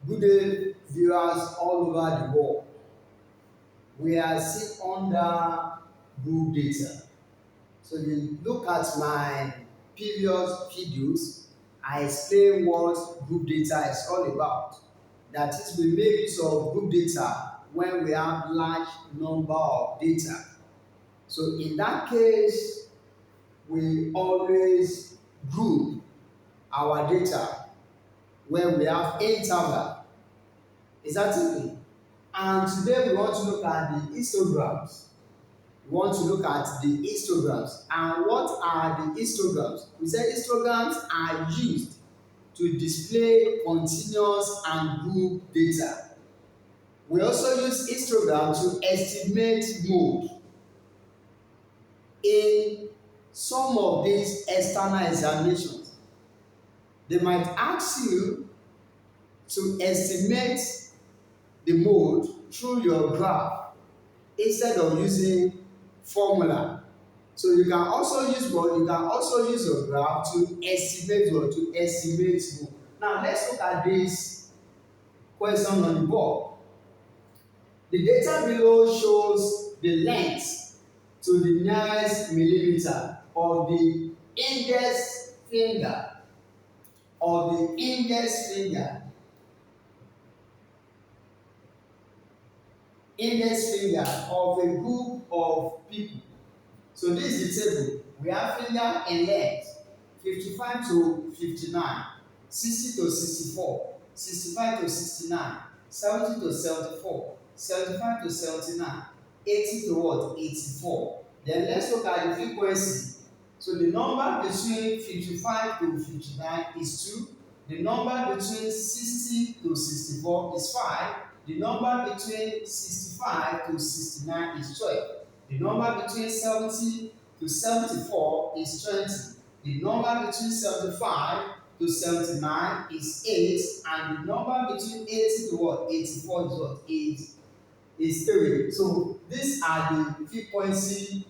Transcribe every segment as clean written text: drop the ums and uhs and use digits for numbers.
Good day, viewers all over the world. We are still under group data. So you look at my previous videos, I explain what group data is all about. That is, we make use of group data when we have large number of data. So in that case, we always group our data when we have interval. Exactly. And today we want to look at the histograms. We want to look at the histograms. And what are the histograms? We said histograms are used to display continuous and group data. We also use histogram to estimate mode. In some of these external examinations, they might ask you to estimate the mode through your graph instead of using formula. So you can also use your graph to estimate mode. Now let's look at this question on the board. The data below shows the length to the nearest millimeter of the index finger of a group of people. So this is the table. We have finger in length 55 to 59, 60 to 64, 65 to 69, 70 to 74, 75 to 79, 80 to what? 84. Then let's look at the frequency. So the number between 55 to 59 is 2. The number between 60 to 64 is 5. The number between 65 to 69 is 12. The number between 70 to 74 is 20. The number between 75 to 79 is 8. And the number between 80 to what? 84 is what? 8 is 3. So these are the frequency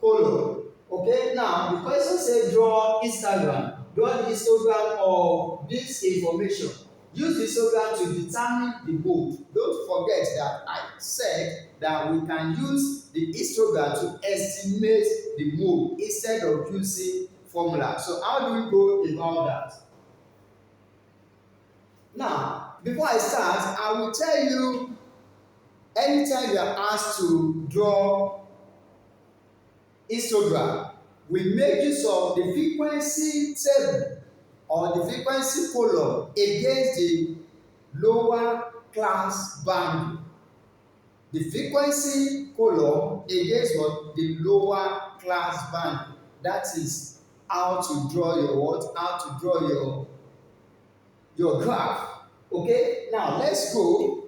column. Okay, now the question says draw histogram. Draw the histogram of this information. Use the histogram to determine the mode. Don't forget that I said that we can use the histogram to estimate the mode instead of using formula. So how do we go about that? Now, before I start, I will tell you, anytime you are asked to draw histogram, we make use of the frequency table or the frequency column against the lower class boundary. The frequency column against what? The lower class boundary. That is how to draw your what? How to draw your graph. Okay, now let's go.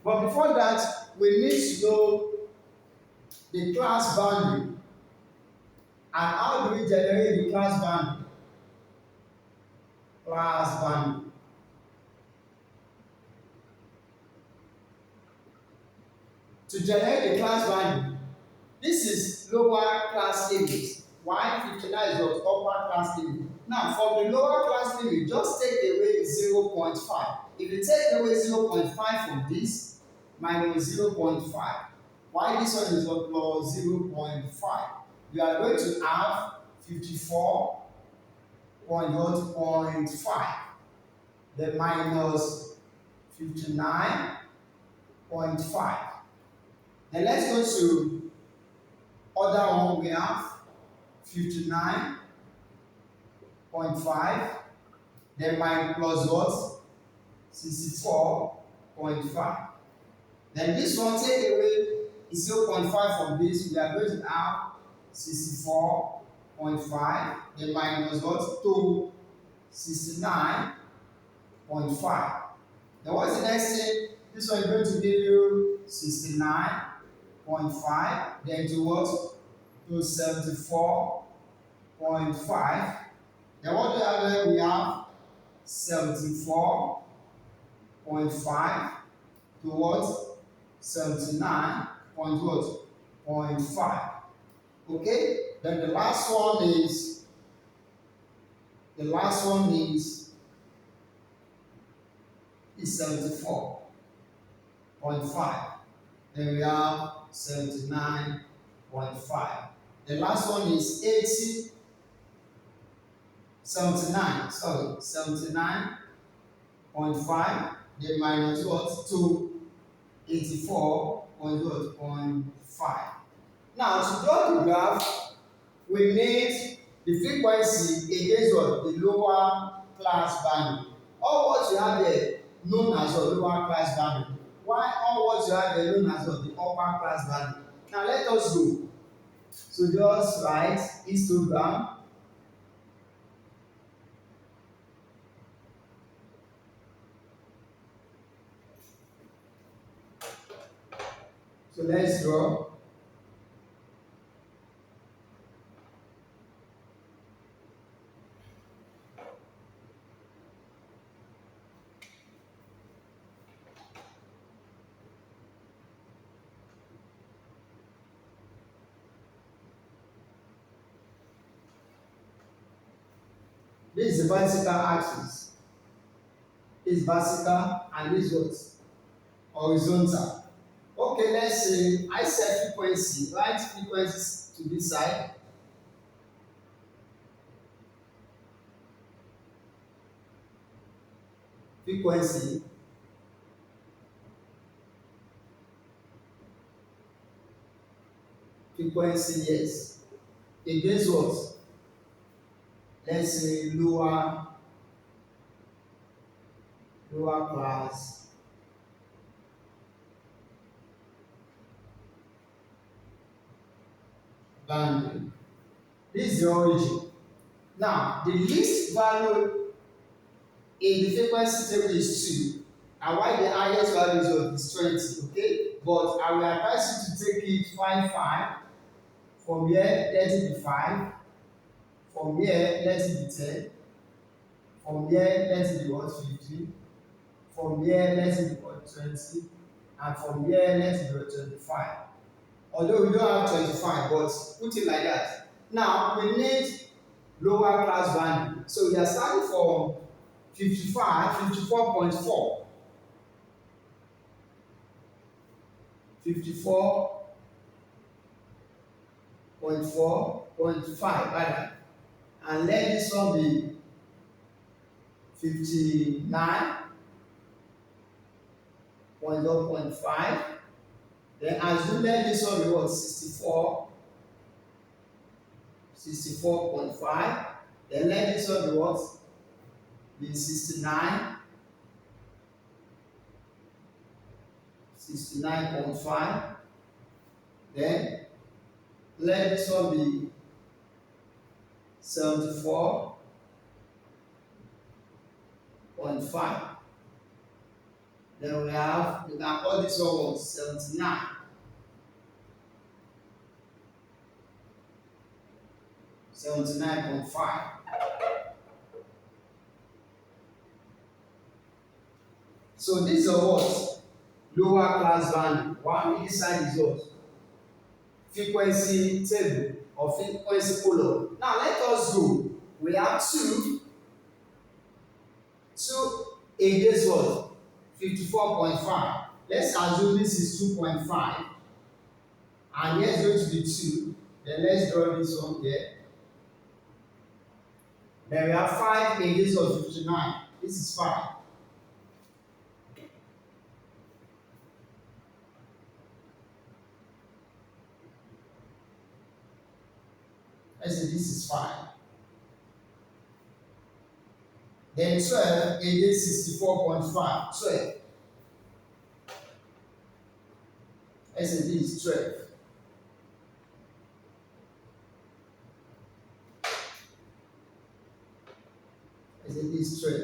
But before that, we need to know the class boundary. And how do we generate the class boundary? Class boundary. To generate the class boundary, this is lower class limit. While 59 is what? Upper class limit. Now, from the lower class limit, just take away 0.5. If you take away 0.5 from this, minus 0.5. Why this one is what? Plus 0.5. You are going to have 54.5, then minus 59.5. Then let's go to other one. We have 59.5, then minus plus what? 64.5. Then this one, take away 0.5 from this, we are going to have 64.5, then minus what? To 69.5. Then what's the next thing? This one is going to give you 69.5, then to what? To 74.5. Then what do we have there? We have 74.5 to what? 79.5. Okay, then the last one is 0.5 is 74.5. Then we have 79.5. The last one is 79.5. Then minus what? 84.5. Now, to draw the graph, we need the frequency against what? The lower class value. All what you have there known as your lower class value. Why all what you have there known as what? The upper class value. Now let us go. So just write histogram. So let's draw. This is the vertical axis. This is vertical and this is what? Horizontal. Okay, let's say I set frequency. Write frequencies to this side. Frequency. Frequency, yes. Against what? Let's say lower class boundary. This is the origin. Now, the least value in the frequency table is 2, and why the highest value is 20, okay? But I will advise you to take it 5. From here, let it be 5. From here, let it be 10. From here, let it be what? 50. From here, let it be what? 20. And from here, let it be what? 25. Although we don't have 25, but put it like that. Now, we need lower class value. So we are starting from 54.4. 54.4.5 rather. And let this one be 59.0.5. Then assume let this one be what? 64.5. Then let this one be what? Be 69.5. Then let this one be 74.5. Then we can call this one what? 79. .5. So this is what? Lower class value. One this side is what? Frequency table or frequency column. Now let us go. We have 2 against what? 54.5. Let's assume this is 2.5. And here is going to be 2. Then let's draw this one here. Then we have 5 against what? 59. This is 5. Let's say this is 5. Then 12 against 64.5. 12. Let's say this is 12. Let's say this is 12.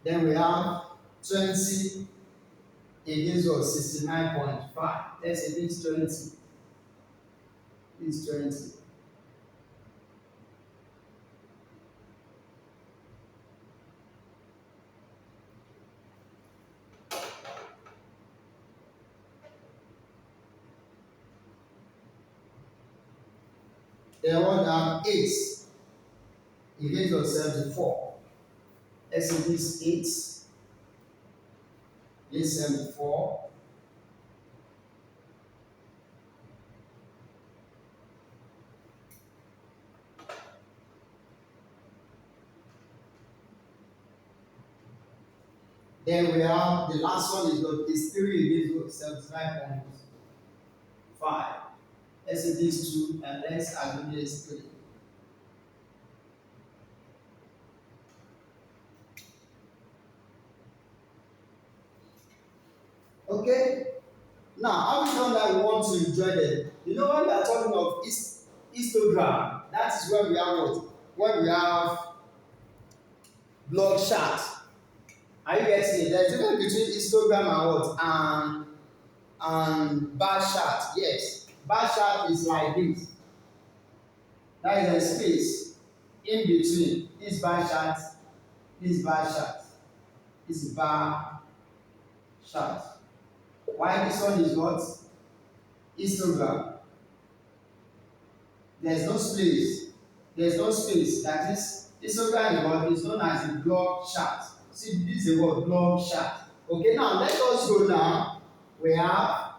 Then we have 20 against what? 69.5. Let's say this 20. This 20. Then what have 8 against your 74. Let's say this 8 against 74. Then we have the last one is 3 against 75.5. Let's say these 2 and let's assume this 3. Okay? Now, how we know that we want to join them? You know, when we are talking of histogram, that is when we have what? When we have block chart. Are you getting it? There's a difference between histogram and what? And bar chart. Yes. Bar chart is like this. That is a space in between this bar chart, this bar chart, this bar chart. Why this one is what? Histogram. There's no space. There's no space. That is, histogram is what is known as the block chart. See, this is a word, block chart. Okay, now let us go down. We have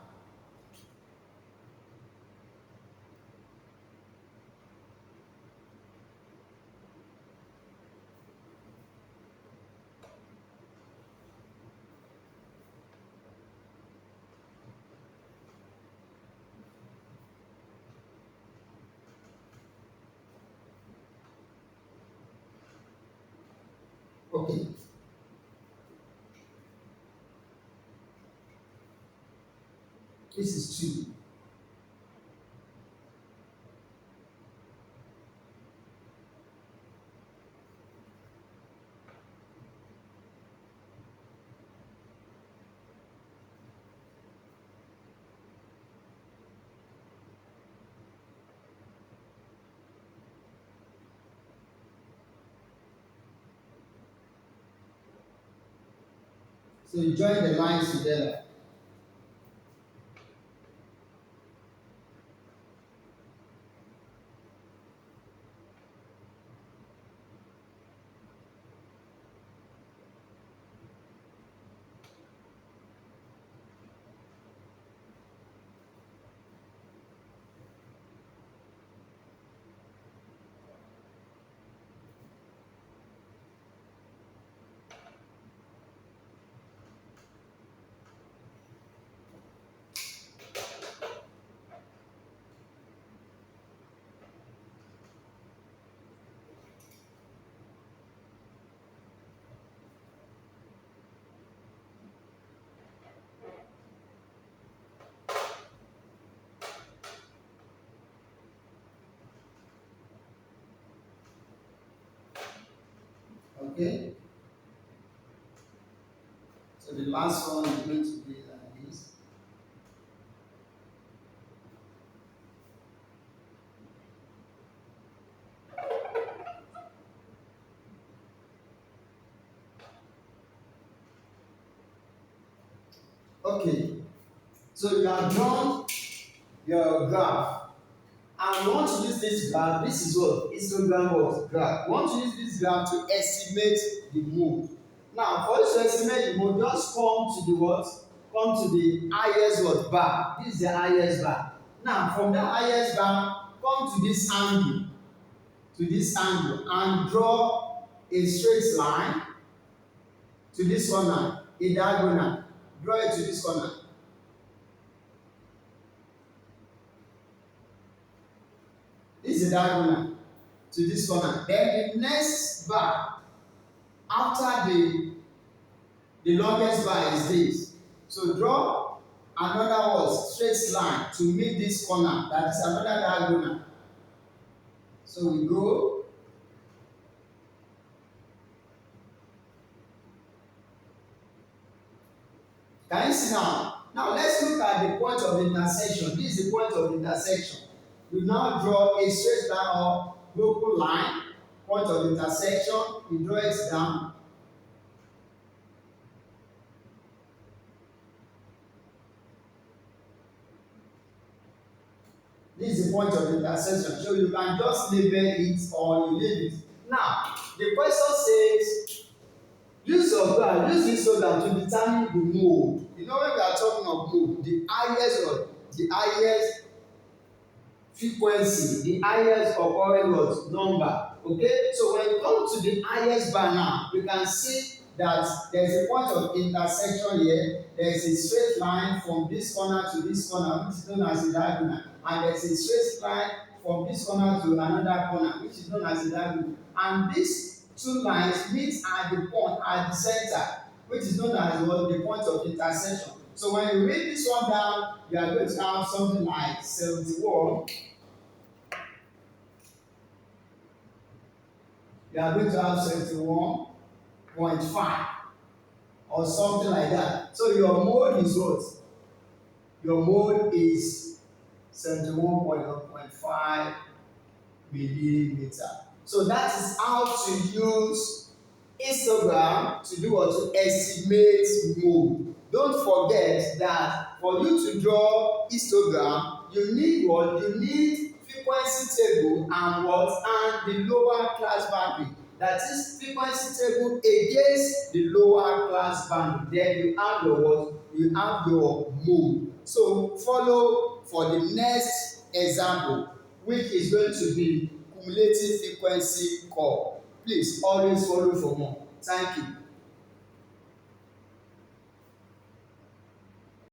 okay. This is 2. So you join the lines together. Okay? So the last one is going to be like this. Okay. So you have drawn your graph. And we want to use this graph. This is what? Histogram was graph. We want to use this graph to estimate the mode. Now, for us to estimate the mode, just come to the what? Come to the highest what? Bar. This is the highest bar. Now, from the highest bar, come to this angle, and draw a straight line to this corner, a diagonal. Draw it to this corner. This is a diagonal to this corner. Then the next bar after the longest bar is this. So draw another what? Straight line to meet this corner. That is another diagonal. So we go. Can you see now? Now let's look at the point of intersection. This is the point of intersection. We now draw a straight line or local line, point of intersection. We draw it down. This is the point of intersection. So you can just label it or you leave it. Now, the question says, use histogram to determine the mode. You know when we are talking of mode, the highest frequency, the highest occurring what number. Okay, so when you come to the highest bar now, you can see that there is a point of intersection here. There is a straight line from this corner to this corner, which is known as a diagonal, and there is a straight line from this corner to another corner, which is known as a diagonal. And these two lines meet at the point at the center, which is known as what, the point of intersection. So when you read this one down, you are going to have something like 71. You are going to have 71.5 or something like that. So your mode is what? Your mode is 71.5 millimeter. So that is how to use histogram to do what? To estimate mode. Don't forget that for you to draw histogram, you need what? You need frequency table and what? And the lower class boundary. That is frequency table against the lower class boundary. Then you have your what? You have your mode. So follow for the next example, which is going to be cumulative frequency curve. Please always follow for more. Thank you.